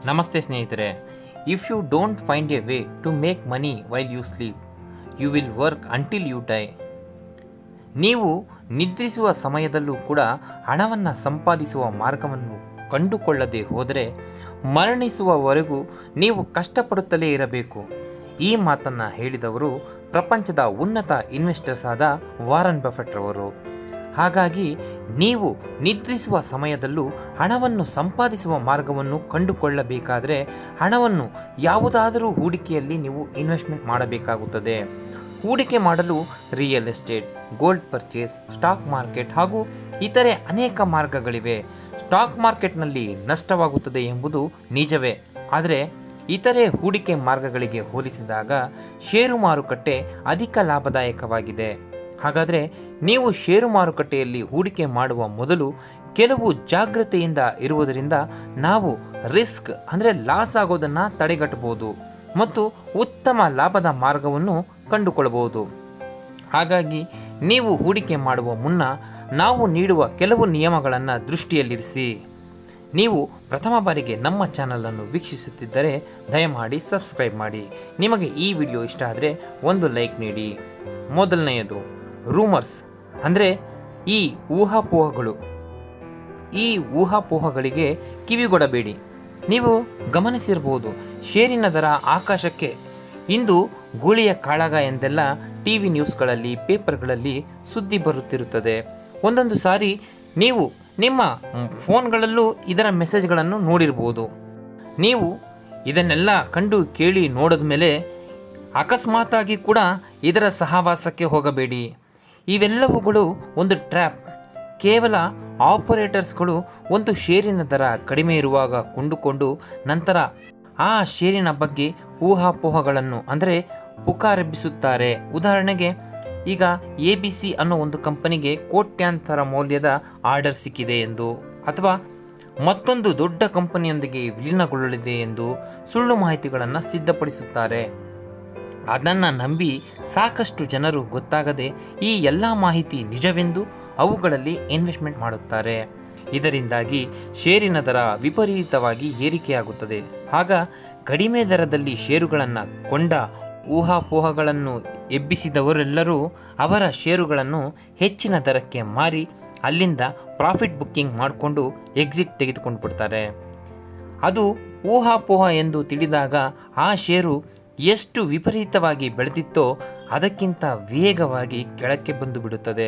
ನಮಸ್ತೆ ಸ್ನೇಹಿತರೆ. If you don't find a way to make money while you sleep, you will work until you die. ನೀವು ನಿದ್ರಿಸುವ ಸಮಯದಲ್ಲೂ ಕೂಡ ಹಣವನ್ನು ಸಂಪಾದಿಸುವ ಮಾರ್ಗವನ್ನು ಕಂಡುಕೊಳ್ಳದೆ ಹೋದರೆ ಮರಣಿಸುವವರೆಗೂ ನೀವು ಕಷ್ಟಪಡುತ್ತಲೇ ಇರಬೇಕು. ಈ ಮಾತನ್ನು ಹೇಳಿದವರು ಪ್ರಪಂಚದ ಉನ್ನತ ಇನ್ವೆಸ್ಟರ್ಸ್ ಆದ ವಾರನ್ ಬಫೆಟ್ ರವರು. ಹಾಗಾಗಿ ನೀವು ನಿದ್ರಿಸುವ ಸಮಯದಲ್ಲೂ ಹಣವನ್ನು ಸಂಪಾದಿಸುವ ಮಾರ್ಗವನ್ನು ಕಂಡುಕೊಳ್ಳಬೇಕಾದರೆ ಹಣವನ್ನು ಯಾವುದಾದರೂ ಹೂಡಿಕೆಯಲ್ಲಿ ನೀವು ಇನ್ವೆಸ್ಟ್ಮೆಂಟ್ ಮಾಡಬೇಕಾಗುತ್ತದೆ. ಹೂಡಿಕೆ ಮಾಡಲು real estate, gold purchase, stock market ಹಾಗೂ ಇತರೆ ಅನೇಕ ಮಾರ್ಗಗಳಿವೆ. ಸ್ಟಾಕ್ ಮಾರ್ಕೆಟ್ನಲ್ಲಿ ನಷ್ಟವಾಗುತ್ತದೆ ಎಂಬುದು ನಿಜವೇ, ಆದರೆ ಇತರೆ ಹೂಡಿಕೆ ಮಾರ್ಗಗಳಿಗೆ ಹೋಲಿಸಿದಾಗ ಷೇರು ಮಾರುಕಟ್ಟೆ ಅಧಿಕ ಲಾಭದಾಯಕವಾಗಿದೆ. ಹಾಗಾದರೆ ನೀವು ಷೇರು ಮಾರುಕಟ್ಟೆಯಲ್ಲಿ ಹೂಡಿಕೆ ಮಾಡುವ ಮೊದಲು ಕೆಲವು ಜಾಗ್ರತೆಯಿಂದ ಇರುವುದರಿಂದ ನಾವು ರಿಸ್ಕ್ ಅಂದರೆ ಲಾಸ್ ಆಗೋದನ್ನು ತಡೆಗಟ್ಟಬಹುದು ಮತ್ತು ಉತ್ತಮ ಲಾಭದ ಮಾರ್ಗವನ್ನು ಕಂಡುಕೊಳ್ಳಬಹುದು. ಹಾಗಾಗಿ ನೀವು ಹೂಡಿಕೆ ಮಾಡುವ ಮುನ್ನ ನಾವು ನೀಡುವ ಕೆಲವು ನಿಯಮಗಳನ್ನು ದೃಷ್ಟಿಯಲ್ಲಿರಿಸಿ. ನೀವು ಪ್ರಥಮ ಬಾರಿಗೆ ನಮ್ಮ ಚಾನಲನ್ನು ವೀಕ್ಷಿಸುತ್ತಿದ್ದರೆ ದಯಮಾಡಿ ಸಬ್ಸ್ಕ್ರೈಬ್ ಮಾಡಿ. ನಿಮಗೆ ಈ ವಿಡಿಯೋ ಇಷ್ಟ ಆದರೆ ಒಂದು ಲೈಕ್ ನೀಡಿ. ಮೊದಲನೆಯದು ರೂಮರ್ಸ್ ಅಂದರೆ ಈ ಊಹಾಪೋಹಗಳು. ಈ ಊಹಾಪೋಹಗಳಿಗೆ ಕಿವಿಗೊಡಬೇಡಿ. ನೀವು ಗಮನಿಸಿರಬಹುದು, ಷೇರಿನ ದರ ಆಕಾಶಕ್ಕೆ ಇಂದು ಗೂಳಿಯ ಕಾಳಗ ಎಂದೆಲ್ಲ ಟಿವಿ ನ್ಯೂಸ್ಗಳಲ್ಲಿ, ಪೇಪರ್ಗಳಲ್ಲಿ ಸುದ್ದಿ ಬರುತ್ತಿರುತ್ತದೆ. ಒಂದೊಂದು ಸಾರಿ ನೀವು ನಿಮ್ಮ ಫೋನ್ಗಳಲ್ಲೂ ಇದರ ಮೆಸೇಜ್ಗಳನ್ನು ನೋಡಿರ್ಬೋದು. ನೀವು ಇದನ್ನೆಲ್ಲ ಕಂಡು ಕೇಳಿ ನೋಡಿದ ಮೇಲೆ ಅಕಸ್ಮಾತಾಗಿ ಕೂಡ ಇದರ ಸಹವಾಸಕ್ಕೆ ಹೋಗಬೇಡಿ. ಇವೆಲ್ಲವುಗಳು ಒಂದು ಟ್ರ್ಯಾಪ್. ಕೇವಲ ಆಪರೇಟರ್ಸ್ಗಳು ಒಂದು ಷೇರಿನ ದರ ಕಡಿಮೆ ಇರುವಾಗ ಕೊಂಡುಕೊಂಡು ನಂತರ ಆ ಷೇರಿನ ಬಗ್ಗೆ ಊಹಾಪೋಹಗಳನ್ನು ಅಂದರೆ ಪುಕಾರೆಬ್ಬಿಸುತ್ತಾರೆ. ಉದಾಹರಣೆಗೆ, ಈಗ ABC ಅನ್ನೋ ಒಂದು ಕಂಪನಿಗೆ ಕೋಟ್ಯಾಂತರ ಮೌಲ್ಯದ ಆರ್ಡರ್ ಸಿಕ್ಕಿದೆ ಎಂದು, ಅಥವಾ ಮತ್ತೊಂದು ದೊಡ್ಡ ಕಂಪನಿಯೊಂದಿಗೆ ವಿಲೀನಗೊಳ್ಳಲಿದೆ ಎಂದು ಸುಳ್ಳು ಮಾಹಿತಿಗಳನ್ನು ಸಿದ್ಧಪಡಿಸುತ್ತಾರೆ. ಅದನ್ನು ನಂಬಿ ಸಾಕಷ್ಟು ಜನರು ಗೊತ್ತಾಗದೆ ಈ ಎಲ್ಲ ಮಾಹಿತಿ ನಿಜವೆಂದು ಅವುಗಳಲ್ಲಿ ಇನ್ವೆಸ್ಟ್ಮೆಂಟ್ ಮಾಡುತ್ತಾರೆ. ಇದರಿಂದಾಗಿ ಷೇರಿನ ದರ ವಿಪರೀತವಾಗಿ ಏರಿಕೆಯಾಗುತ್ತದೆ. ಆಗ ಕಡಿಮೆ ದರದಲ್ಲಿ ಷೇರುಗಳನ್ನು ಕೊಂಡ ಊಹಾಪೋಹಗಳನ್ನು ಎಬ್ಬಿಸಿದವರೆಲ್ಲರೂ ಅವರ ಷೇರುಗಳನ್ನು ಹೆಚ್ಚಿನ ದರಕ್ಕೆ ಮಾರಿ ಅಲ್ಲಿಂದ ಪ್ರಾಫಿಟ್ ಬುಕ್ಕಿಂಗ್ ಮಾಡಿಕೊಂಡು ಎಕ್ಸಿಟ್ ತೆಗೆದುಕೊಂಡು ಬಿಡ್ತಾರೆ. ಅದು ಊಹಾಪೋಹ ಎಂದು ತಿಳಿದಾಗ ಆ ಷೇರು ಎಷ್ಟು ವಿಪರೀತವಾಗಿ ಬೆಳೆದಿತ್ತೋ ಅದಕ್ಕಿಂತ ವೇಗವಾಗಿ ಕೆಳಕ್ಕೆ ಬಂದು ಬಿಡುತ್ತದೆ.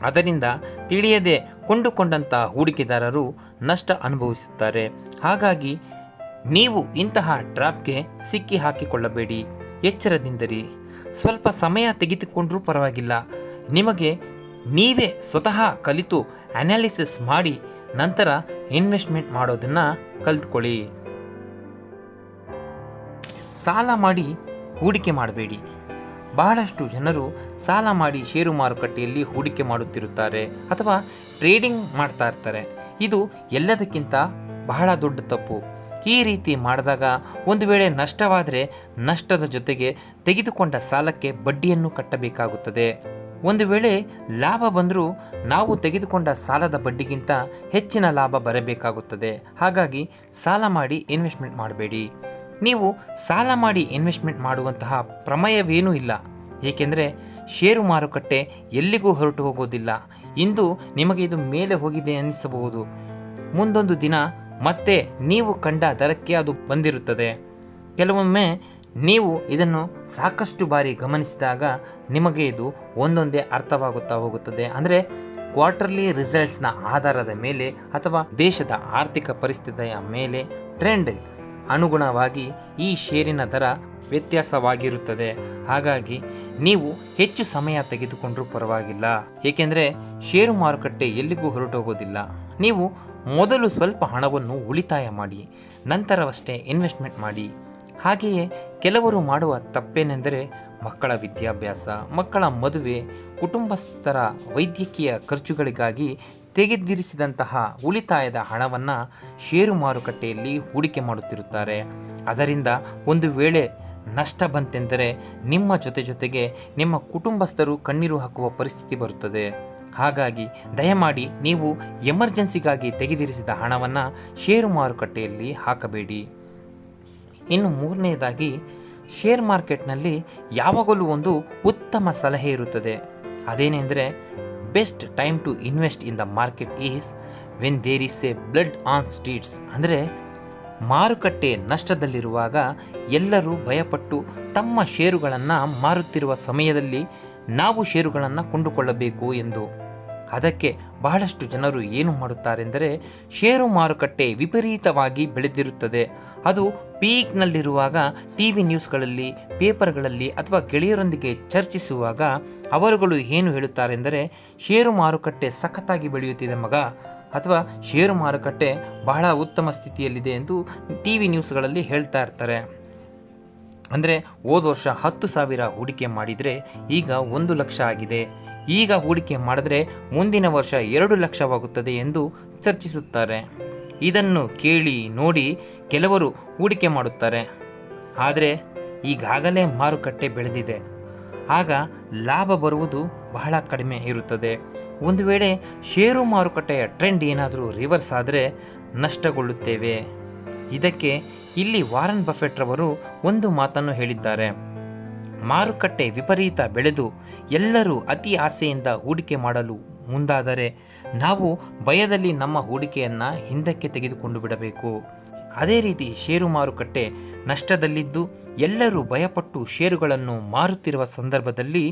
ಅದರಿಂದ ತಿಳಿಯದೆ ಕೊಂಡುಕೊಂಡಂಥ ಹೂಡಿಕೆದಾರರು ನಷ್ಟ ಅನುಭವಿಸುತ್ತಾರೆ. ಹಾಗಾಗಿ ನೀವು ಇಂತಹ ಟ್ರ್ಯಾಪ್ಗೆ ಸಿಕ್ಕಿ ಹಾಕಿಕೊಳ್ಳಬೇಡಿ. ಎಚ್ಚರದಿಂದಿರಿ. ಸ್ವಲ್ಪ ಸಮಯ ತೆಗೆದುಕೊಂಡರೂ ಪರವಾಗಿಲ್ಲ. ನಿಮಗೆ ನೀವೇ ಸ್ವತಃ ಕಲಿತು ಅನಾಲಿಸಿಸ್ ಮಾಡಿ ನಂತರ ಇನ್ವೆಸ್ಟ್ಮೆಂಟ್ ಮಾಡೋದನ್ನು ಕಲಿತ್ಕೊಳ್ಳಿ. ಸಾಲ ಮಾಡಿ ಹೂಡಿಕೆ ಮಾಡಬೇಡಿ. ಬಹಳಷ್ಟು ಜನರು ಸಾಲ ಮಾಡಿ ಷೇರು ಮಾರುಕಟ್ಟೆಯಲ್ಲಿ ಹೂಡಿಕೆ ಮಾಡುತ್ತಿರುತ್ತಾರೆ ಅಥವಾ ಟ್ರೇಡಿಂಗ್ ಮಾಡ್ತಾ ಇರ್ತಾರೆ. ಇದು ಎಲ್ಲದಕ್ಕಿಂತ ಬಹಳ ದೊಡ್ಡ ತಪ್ಪು. ಈ ರೀತಿ ಮಾಡಿದಾಗ ಒಂದು ವೇಳೆ ನಷ್ಟವಾದರೆ ನಷ್ಟದ ಜೊತೆಗೆ ತೆಗೆದುಕೊಂಡ ಸಾಲಕ್ಕೆ ಬಡ್ಡಿಯನ್ನು ಕಟ್ಟಬೇಕಾಗುತ್ತದೆ. ಒಂದು ವೇಳೆ ಲಾಭ ಬಂದರೂ ನಾವು ತೆಗೆದುಕೊಂಡ ಸಾಲದ ಬಡ್ಡಿಗಿಂತ ಹೆಚ್ಚಿನ ಲಾಭ ಬರಬೇಕಾಗುತ್ತದೆ. ಹಾಗಾಗಿ ಸಾಲ ಮಾಡಿ ಇನ್ವೆಸ್ಟ್ಮೆಂಟ್ ಮಾಡಬೇಡಿ. ನೀವು ಸಾಲ ಮಾಡಿ ಇನ್ವೆಸ್ಟ್ಮೆಂಟ್ ಮಾಡುವಂತಹ ಪ್ರಮೇಯವೇನೂ ಇಲ್ಲ. ಏಕೆಂದರೆ ಷೇರು ಮಾರುಕಟ್ಟೆ ಎಲ್ಲಿಗೂ ಹೊರಟು ಹೋಗೋದಿಲ್ಲ. ಇಂದು ನಿಮಗೆ ಇದು ಮೇಲೆ ಹೋಗಿದೆ ಅನ್ನಿಸಬಹುದು, ಮುಂದೊಂದು ದಿನ ಮತ್ತೆ ನೀವು ಕಂಡ ದರಕ್ಕೆ ಅದು ಬಂದಿರುತ್ತದೆ. ಕೆಲವೊಮ್ಮೆ ನೀವು ಇದನ್ನು ಸಾಕಷ್ಟು ಬಾರಿ ಗಮನಿಸಿದಾಗ ನಿಮಗೆ ಇದು ಒಂದೊಂದೇ ಅರ್ಥವಾಗುತ್ತಾ ಹೋಗುತ್ತದೆ. ಅಂದರೆ ಕ್ವಾರ್ಟರ್ಲಿ ರಿಸಲ್ಟ್ಸ್ನ ಆಧಾರದ ಮೇಲೆ ಅಥವಾ ದೇಶದ ಆರ್ಥಿಕ ಪರಿಸ್ಥಿತಿಯ ಮೇಲೆ ಟ್ರೆಂಡ್ ಅನುಗುಣವಾಗಿ ಈ ಷೇರಿನ ದರ ವ್ಯತ್ಯಾಸವಾಗಿರುತ್ತದೆ. ಹಾಗಾಗಿ ನೀವು ಹೆಚ್ಚು ಸಮಯ ತೆಗೆದುಕೊಂಡರೂ ಪರವಾಗಿಲ್ಲ. ಏಕೆಂದರೆ ಷೇರು ಮಾರುಕಟ್ಟೆ ಎಲ್ಲಿಗೂ ಹೊರಟೋಗೋದಿಲ್ಲ. ನೀವು ಮೊದಲು ಸ್ವಲ್ಪ ಹಣವನ್ನು ಉಳಿತಾಯ ಮಾಡಿ ನಂತರವಷ್ಟೇ ಇನ್ವೆಸ್ಟ್ಮೆಂಟ್ ಮಾಡಿ. ಹಾಗೆಯೇ ಕೆಲವರು ಮಾಡುವ ತಪ್ಪೇನೆಂದರೆ ಮಕ್ಕಳ ವಿದ್ಯಾಭ್ಯಾಸ, ಮಕ್ಕಳ ಮದುವೆ, ಕುಟುಂಬಸ್ಥರ ವೈದ್ಯಕೀಯ ಖರ್ಚುಗಳಿಗಾಗಿ ತೆಗೆದಿರಿಸಿದಂತಹ ಉಳಿತಾಯದ ಹಣವನ್ನು ಷೇರು ಮಾರುಕಟ್ಟೆಯಲ್ಲಿ ಹೂಡಿಕೆ ಮಾಡುತ್ತಿರುತ್ತಾರೆ. ಅದರಿಂದ ಒಂದು ವೇಳೆ ನಷ್ಟ ಬಂತೆಂದರೆ ನಿಮ್ಮ ಜೊತೆಗೆ ನಿಮ್ಮ ಕುಟುಂಬಸ್ಥರು ಕಣ್ಣೀರು ಹಾಕುವ ಪರಿಸ್ಥಿತಿ ಬರುತ್ತದೆ. ಹಾಗಾಗಿ ದಯಮಾಡಿ ನೀವು ಎಮರ್ಜೆನ್ಸಿಗಾಗಿ ತೆಗೆದಿರಿಸಿದ ಹಣವನ್ನು ಷೇರು ಮಾರುಕಟ್ಟೆಯಲ್ಲಿ ಹಾಕಬೇಡಿ. ಇನ್ನು ಮೂರನೇದಾಗಿ ಶೇರ್ ಮಾರ್ಕೆಟ್ನಲ್ಲಿ ಯಾವಾಗಲೂ ಒಂದು ಉತ್ತಮ ಸಲಹೆ ಇರುತ್ತದೆ. ಅದೇನೆಂದರೆ best time to invest in the market is when there is a blood on streets. ಅಂದರೆ ಮಾರುಕಟ್ಟೆ ನಷ್ಟದಲ್ಲಿರುವಾಗ ಎಲ್ಲರೂ ಭಯಪಟ್ಟು ತಮ್ಮ ಷೇರುಗಳನ್ನು ಮಾರುತ್ತಿರುವ ಸಮಯದಲ್ಲಿ ನಾವು ಷೇರುಗಳನ್ನು ಕೊಂಡುಕೊಳ್ಳಬೇಕು ಎಂದು. ಅದಕ್ಕೆ ಬಹಳಷ್ಟು ಜನರು ಏನು ಮಾಡುತ್ತಾರೆಂದರೆ ಷೇರು ಮಾರುಕಟ್ಟೆ ವಿಪರೀತವಾಗಿ ಬೆಳೆದಿರುತ್ತದೆ, ಅದು ಪೀಕ್ನಲ್ಲಿರುವಾಗ ಟಿ ವಿ ನ್ಯೂಸ್ಗಳಲ್ಲಿ, ಪೇಪರ್ಗಳಲ್ಲಿ ಅಥವಾ ಗೆಳೆಯರೊಂದಿಗೆ ಚರ್ಚಿಸುವಾಗ ಅವರುಗಳು ಏನು ಹೇಳುತ್ತಾರೆಂದರೆ ಷೇರು ಮಾರುಕಟ್ಟೆ ಸಖತ್ತಾಗಿ ಬೆಳೆಯುತ್ತಿದೆ ಮಗ, ಅಥವಾ ಷೇರು ಮಾರುಕಟ್ಟೆ ಬಹಳ ಉತ್ತಮ ಸ್ಥಿತಿಯಲ್ಲಿದೆ ಎಂದು ಟಿ ವಿ ನ್ಯೂಸ್ಗಳಲ್ಲಿ ಹೇಳ್ತಾ ಇರ್ತಾರೆ. ಅಂದರೆ ಹೋದ ವರ್ಷ 10,000 ಹೂಡಿಕೆ ಮಾಡಿದರೆ ಈಗ 1 ಲಕ್ಷ ಆಗಿದೆ, ಈಗ ಹೂಡಿಕೆ ಮಾಡಿದ್ರೆ ಮುಂದಿನ ವರ್ಷ 2 ಲಕ್ಷವಾಗುತ್ತದೆ ಎಂದು ಚರ್ಚಿಸುತ್ತಾರೆ. ಇದನ್ನು ಕೇಳಿ ನೋಡಿ ಕೆಲವರು ಹೂಡಿಕೆ ಮಾಡುತ್ತಾರೆ. ಆದರೆ ಈಗಾಗಲೇ ಮಾರುಕಟ್ಟೆ ಬೆಳೆದಿದೆ, ಆಗ ಲಾಭ ಬರುವುದು ಬಹಳ ಕಡಿಮೆ ಇರುತ್ತದೆ. ಒಂದು ವೇಳೆ ಷೇರು ಮಾರುಕಟ್ಟೆಯ ಟ್ರೆಂಡ್ ಏನಾದರೂ ರಿವರ್ಸ್ ಆದರೆ ನಷ್ಟಗೊಳ್ಳುತ್ತೇವೆ. ಇದಕ್ಕೆ ಇಲ್ಲಿ ವಾರನ್ ಬಫೆಟ್ ರವರು ಒಂದು ಮಾತನ್ನು ಹೇಳಿದ್ದಾರೆ. ಮಾರುಕಟ್ಟೆ ವಿಪರೀತ ಬೆಳೆದು ಎಲ್ಲರೂ ಅತಿ ಆಸೆಯಿಂದ ಹೂಡಿಕೆ ಮಾಡಲು ಮುಂದಾದರೆ ನಾವು ಭಯದಲ್ಲಿ ನಮ್ಮ ಹೂಡಿಕೆಯನ್ನು ಹಿಂದಕ್ಕೆ ತೆಗೆದುಕೊಂಡು ಬಿಡಬೇಕು. ಅದೇ ರೀತಿ ಷೇರು ಮಾರುಕಟ್ಟೆ ನಷ್ಟದಲ್ಲಿದ್ದು ಎಲ್ಲರೂ ಭಯಪಟ್ಟು ಷೇರುಗಳನ್ನು ಮಾರುತ್ತಿರುವ ಸಂದರ್ಭದಲ್ಲಿ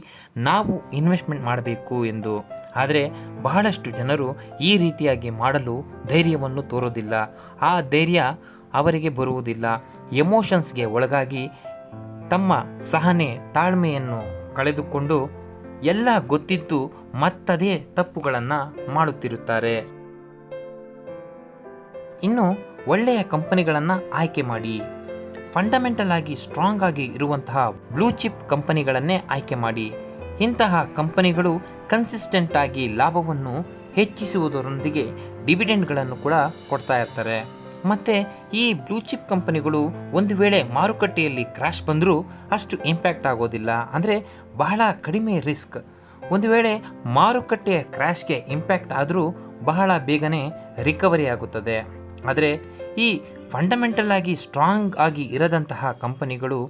ನಾವು ಇನ್ವೆಸ್ಟ್ಮೆಂಟ್ ಮಾಡಬೇಕು ಎಂದು. ಆದರೆ ಬಹಳಷ್ಟು ಜನರು ಈ ರೀತಿಯಾಗಿ ಮಾಡಲು ಧೈರ್ಯವನ್ನು ತೋರೋದಿಲ್ಲ, ಆ ಧೈರ್ಯ ಅವರಿಗೆ ಬರುವುದಿಲ್ಲ. ಎಮೋಷನ್ಸ್ಗೆ ಒಳಗಾಗಿ ತಮ್ಮ ಸಹನೆ ತಾಳ್ಮೆಯನ್ನು ಕಳೆದುಕೊಂಡು ಎಲ್ಲ ಗೊತ್ತಿದ್ದು ಮತ್ತದೇ ತಪ್ಪುಗಳನ್ನು ಮಾಡುತ್ತಿರುತ್ತಾರೆ. ಇನ್ನು ಒಳ್ಳೆಯ ಕಂಪನಿಗಳನ್ನು ಆಯ್ಕೆ ಮಾಡಿ. ಫಂಡಮೆಂಟಲ್ ಆಗಿ ಸ್ಟ್ರಾಂಗ್ ಆಗಿ ಇರುವಂತಹ ಬ್ಲೂ ಚಿಪ್ ಕಂಪನಿಗಳನ್ನೇ ಆಯ್ಕೆ ಮಾಡಿ. ಇಂತಹ ಕಂಪನಿಗಳು ಕನ್ಸಿಸ್ಟೆಂಟ್ ಆಗಿ ಲಾಭವನ್ನು ಹೆಚ್ಚಿಸುವುದರೊಂದಿಗೆ ಡಿವಿಡೆಂಡ್ಗಳನ್ನು ಕೂಡ ಕೊಡ್ತಾ ಇರ್ತಾರೆ. ಮತ್ತು ಈ ಬ್ಲೂ ಚಿಪ್ ಕಂಪನಿಗಳು ಒಂದು ವೇಳೆ ಮಾರುಕಟ್ಟೆಯಲ್ಲಿ ಕ್ರ್ಯಾಶ್ ಬಂದರೂ ಅಷ್ಟು ಇಂಪ್ಯಾಕ್ಟ್ ಆಗೋದಿಲ್ಲ, ಅಂದರೆ ಬಹಳ ಕಡಿಮೆ ರಿಸ್ಕ್. ಒಂದು ವೇಳೆ ಮಾರುಕಟ್ಟೆಯ ಕ್ರ್ಯಾಶ್ಗೆ ಇಂಪ್ಯಾಕ್ಟ್ ಆದರೂ ಬಹಳ ಬೇಗನೆ ರಿಕವರಿ ಆಗುತ್ತದೆ. ಆದರೆ ಈ ಫಂಡಮೆಂಟಲ್ ಆಗಿ ಸ್ಟ್ರಾಂಗ್ ಆಗಿ ಇರದಂತಹ ಕಂಪನಿಗಳು,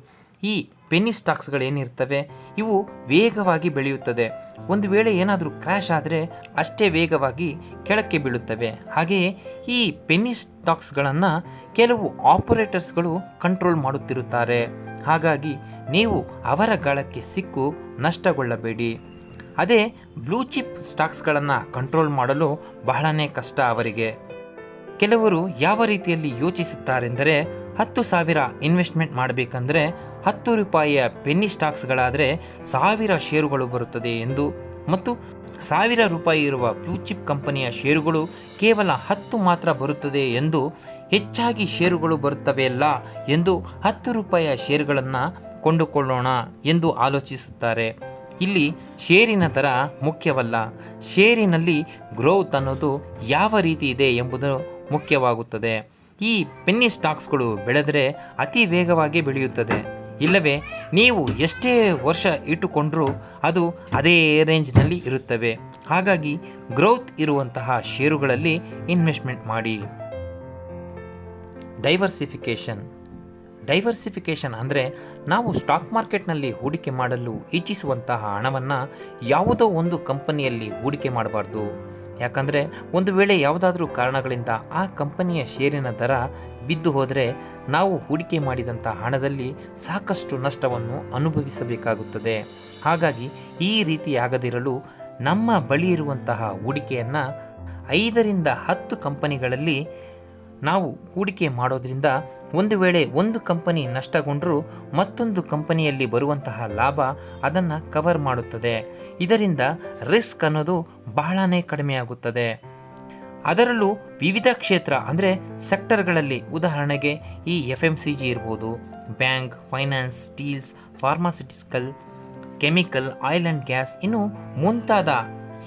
ಈ ಪೆನ್ನಿ ಸ್ಟಾಕ್ಸ್ಗಳೇನಿರ್ತವೆ ಇವು ವೇಗವಾಗಿ ಬೆಳೆಯುತ್ತದೆ. ಒಂದು ವೇಳೆ ಏನಾದರೂ ಕ್ರ್ಯಾಶ್ ಆದರೆ ಅಷ್ಟೇ ವೇಗವಾಗಿ ಕೆಳಕ್ಕೆ ಬೀಳುತ್ತವೆ. ಹಾಗೆಯೇ ಈ ಪೆನ್ನಿ ಸ್ಟಾಕ್ಸ್ಗಳನ್ನು ಕೆಲವು ಆಪರೇಟರ್ಸ್ಗಳು ಕಂಟ್ರೋಲ್ ಮಾಡುತ್ತಿರುತ್ತಾರೆ. ಹಾಗಾಗಿ ನೀವು ಅವರ ಗಾಳಕ್ಕೆ ಸಿಕ್ಕು ನಷ್ಟಗೊಳ್ಳಬೇಡಿ. ಅದೇ ಬ್ಲೂ ಚಿಪ್ ಸ್ಟಾಕ್ಸ್ಗಳನ್ನು ಕಂಟ್ರೋಲ್ ಮಾಡಲು ಬಹಳನೇ ಕಷ್ಟ ಅವರಿಗೆ. ಕೆಲವರು ಯಾವ ರೀತಿಯಲ್ಲಿ ಯೋಚಿಸುತ್ತಾರೆಂದರೆ 10,000 ಇನ್ವೆಸ್ಟ್ಮೆಂಟ್ ಮಾಡಬೇಕಂದ್ರೆ 10 ರೂಪಾಯಿಯ ಪೆನ್ನಿ ಸ್ಟಾಕ್ಸ್ಗಳಾದರೆ 1000 ಷೇರುಗಳು ಬರುತ್ತದೆ ಎಂದು, ಮತ್ತು 1000 ರೂಪಾಯಿ ಇರುವ ಬ್ಲೂ ಚಿಪ್ ಕಂಪನಿಯ ಷೇರುಗಳು ಕೇವಲ 10 ಮಾತ್ರ ಬರುತ್ತದೆ ಎಂದು, ಹೆಚ್ಚಾಗಿ ಷೇರುಗಳು ಬರುತ್ತವೆಯಲ್ಲ ಎಂದು 10 ರೂಪಾಯಿಯ ಷೇರುಗಳನ್ನು ಕೊಂಡುಕೊಳ್ಳೋಣ ಎಂದು ಆಲೋಚಿಸುತ್ತಾರೆ. ಇಲ್ಲಿ ಷೇರಿನ ದರ ಮುಖ್ಯವಲ್ಲ, ಷೇರಿನಲ್ಲಿ ಗ್ರೋತ್ ಅನ್ನೋದು ಯಾವ ರೀತಿ ಇದೆ ಎಂಬುದು ಮುಖ್ಯವಾಗುತ್ತದೆ. ಈ ಪೆನ್ನಿ ಸ್ಟಾಕ್ಸ್ಗಳು ಬೆಳೆದರೆ ಅತಿ ವೇಗವಾಗಿ ಬೆಳೆಯುತ್ತದೆ, ಇಲ್ಲವೇ ನೀವು ಎಷ್ಟೇ ವರ್ಷ ಇಟ್ಟುಕೊಂಡ್ರೂ ಅದು ಅದೇ ರೇಂಜ್ನಲ್ಲಿ ಇರುತ್ತವೆ. ಹಾಗಾಗಿ ಗ್ರೋತ್ ಇರುವಂತಹ ಷೇರುಗಳಲ್ಲಿ ಇನ್ವೆಸ್ಟ್ಮೆಂಟ್ ಮಾಡಿ. ಡೈವರ್ಸಿಫಿಕೇಷನ್ ಅಂದರೆ ನಾವು ಸ್ಟಾಕ್ ಮಾರ್ಕೆಟ್ನಲ್ಲಿ ಹೂಡಿಕೆ ಮಾಡಲು ಇಚ್ಛಿಸುವಂತಹ ಹಣವನ್ನು ಯಾವುದೋ ಒಂದು ಕಂಪನಿಯಲ್ಲಿ ಹೂಡಿಕೆ ಮಾಡಬಾರ್ದು. ಯಾಕಂದರೆ ಒಂದು ವೇಳೆ ಯಾವುದಾದ್ರೂ ಕಾರಣಗಳಿಂದ ಆ ಕಂಪನಿಯ ಷೇರಿನ ದರ ಬಿದ್ದು ಹೋದರೆ ನಾವು ಹೂಡಿಕೆ ಮಾಡಿದಂಥ ಹಣದಲ್ಲಿ ಸಾಕಷ್ಟು ನಷ್ಟವನ್ನು ಅನುಭವಿಸಬೇಕಾಗುತ್ತದೆ. ಹಾಗಾಗಿ ಈ ರೀತಿಯಾಗದಿರಲು ನಮ್ಮ ಬಳಿ ಇರುವಂತಹ ಹೂಡಿಕೆಯನ್ನು 5ರಿಂದ 10 ಕಂಪನಿಗಳಲ್ಲಿ ನಾವು ಹೂಡಿಕೆ ಮಾಡೋದ್ರಿಂದ ಒಂದು ವೇಳೆ ಒಂದು ಕಂಪನಿ ನಷ್ಟಗೊಂಡರೂ ಮತ್ತೊಂದು ಕಂಪನಿಯಲ್ಲಿ ಬರುವಂತಹ ಲಾಭ ಅದನ್ನು ಕವರ್ ಮಾಡುತ್ತದೆ. ಇದರಿಂದ ರಿಸ್ಕ್ ಅನ್ನೋದು ಬಹಳನೇ ಕಡಿಮೆಯಾಗುತ್ತದೆ. ಅದರಲ್ಲೂ ವಿವಿಧ ಕ್ಷೇತ್ರ ಅಂದರೆ ಸೆಕ್ಟರ್ಗಳಲ್ಲಿ, ಉದಾಹರಣೆಗೆ ಈ FMCG ಇರ್ಬೋದು, bank, finance, steels, pharmaceutical, chemical, oil and gas, ಇನ್ನು ಮುಂತಾದ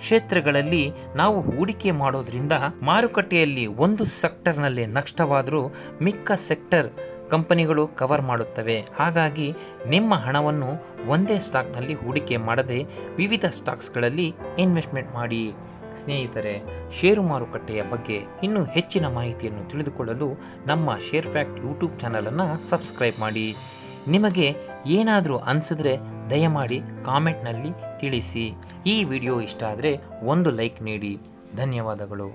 ಕ್ಷೇತ್ರಗಳಲ್ಲಿ ನಾವು ಹೂಡಿಕೆ ಮಾಡೋದ್ರಿಂದ ಮಾರುಕಟ್ಟೆಯಲ್ಲಿ ಒಂದು ಸೆಕ್ಟರ್ನಲ್ಲಿ ನಷ್ಟವಾದರೂ ಮಿಕ್ಕ ಸೆಕ್ಟರ್ ಕಂಪನಿಗಳು ಕವರ್ ಮಾಡುತ್ತವೆ. ಹಾಗಾಗಿ ನಿಮ್ಮ ಹಣವನ್ನು ಒಂದೇ ಸ್ಟಾಕ್ನಲ್ಲಿ ಹೂಡಿಕೆ ಮಾಡದೆ ವಿವಿಧ ಸ್ಟಾಕ್ಸ್ಗಳಲ್ಲಿ ಇನ್ವೆಸ್ಟ್ಮೆಂಟ್ ಮಾಡಿ. ಸ್ನೇಹಿತರೆ, ಷೇರು ಮಾರುಕಟ್ಟೆಯ ಬಗ್ಗೆ ಇನ್ನೂ ಹೆಚ್ಚಿನ ಮಾಹಿತಿಯನ್ನು ತಿಳಿದುಕೊಳ್ಳಲು ನಮ್ಮ ಶೇರ್ ಫ್ಯಾಕ್ಟ್ ಯೂಟ್ಯೂಬ್ ಚಾನಲನ್ನು ಸಬ್ಸ್ಕ್ರೈಬ್ ಮಾಡಿ. ನಿಮಗೆ ಏನಾದರೂ ಅನಿಸಿದ್ರೆ ದಯಮಾಡಿ ಕಾಮೆಂಟ್ನಲ್ಲಿ ತಿಳಿಸಿ. ಈ ವಿಡಿಯೋ ಇಷ್ಟ ಆದರೆ ಒಂದು ಲೈಕ್ ನೀಡಿ. ಧನ್ಯವಾದಗಳು.